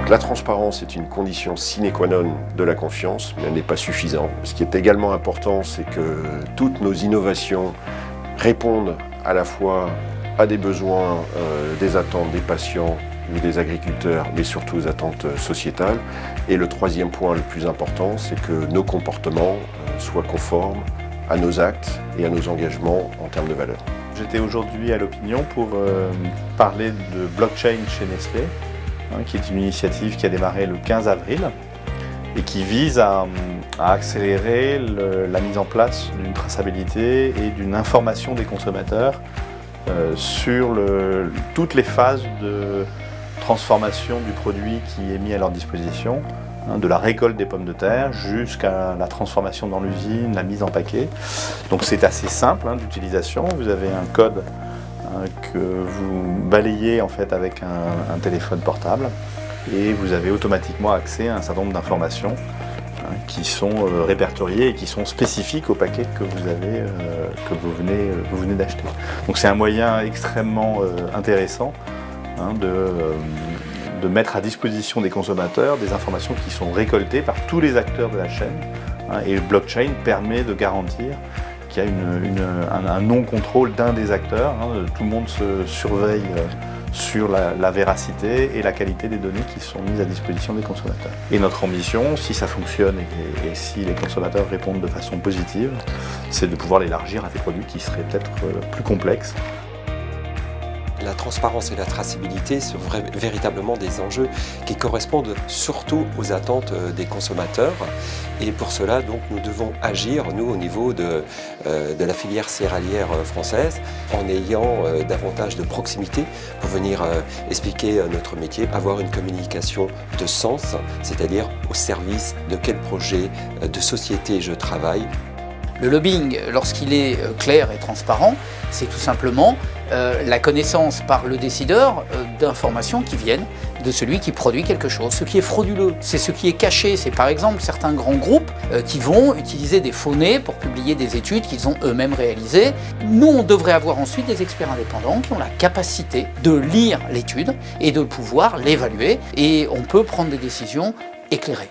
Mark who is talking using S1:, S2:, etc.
S1: Donc la transparence est une condition sine qua non de la confiance, mais elle n'est pas suffisante. Ce qui est également important, c'est que toutes nos innovations répondent à la fois à des besoins, des attentes des patients ou des agriculteurs, mais surtout aux attentes sociétales. Et le troisième point le plus important, c'est que nos comportements soient conformes à nos actes et à nos engagements en termes de valeurs.
S2: J'étais aujourd'hui à l'Opinion pour parler de blockchain chez Nestlé, qui est une initiative qui a démarré le 15 avril et qui vise à accélérer la mise en place d'une traçabilité et d'une information des consommateurs sur toutes les phases de transformation du produit qui est mis à leur disposition, de la récolte des pommes de terre jusqu'à la transformation dans l'usine, la mise en paquet. Donc c'est assez simple d'utilisation. Vous avez un code que vous balayez en fait avec un téléphone portable et vous avez automatiquement accès à un certain nombre d'informations qui sont répertoriées et qui sont spécifiques au paquet que vous venez d'acheter. Donc c'est un moyen extrêmement intéressant de mettre à disposition des consommateurs des informations qui sont récoltées par tous les acteurs de la chaîne. Et le blockchain permet de garantir qu'il y a un non-contrôle d'un des acteurs. Tout le monde se surveille sur la véracité et la qualité des données qui sont mises à disposition des consommateurs. Et notre ambition, si ça fonctionne et si les consommateurs répondent de façon positive, c'est de pouvoir l'élargir à des produits qui seraient peut-être plus complexes.
S3: La transparence et la traçabilité sont véritablement des enjeux qui correspondent surtout aux attentes des consommateurs. Et pour cela, donc, nous devons agir, nous, au niveau de la filière céréalière française, en ayant davantage de proximité pour venir expliquer notre métier, avoir une communication de sens, c'est-à-dire au service de quel projet de société je travaille.
S4: Le lobbying, lorsqu'il est clair et transparent, c'est tout simplement la connaissance par le décideur d'informations qui viennent de celui qui produit quelque chose. Ce qui est frauduleux, c'est ce qui est caché. C'est par exemple certains grands groupes qui vont utiliser des faux nez pour publier des études qu'ils ont eux-mêmes réalisées. Nous, on devrait avoir ensuite des experts indépendants qui ont la capacité de lire l'étude et de pouvoir l'évaluer. Et on peut prendre des décisions éclairées.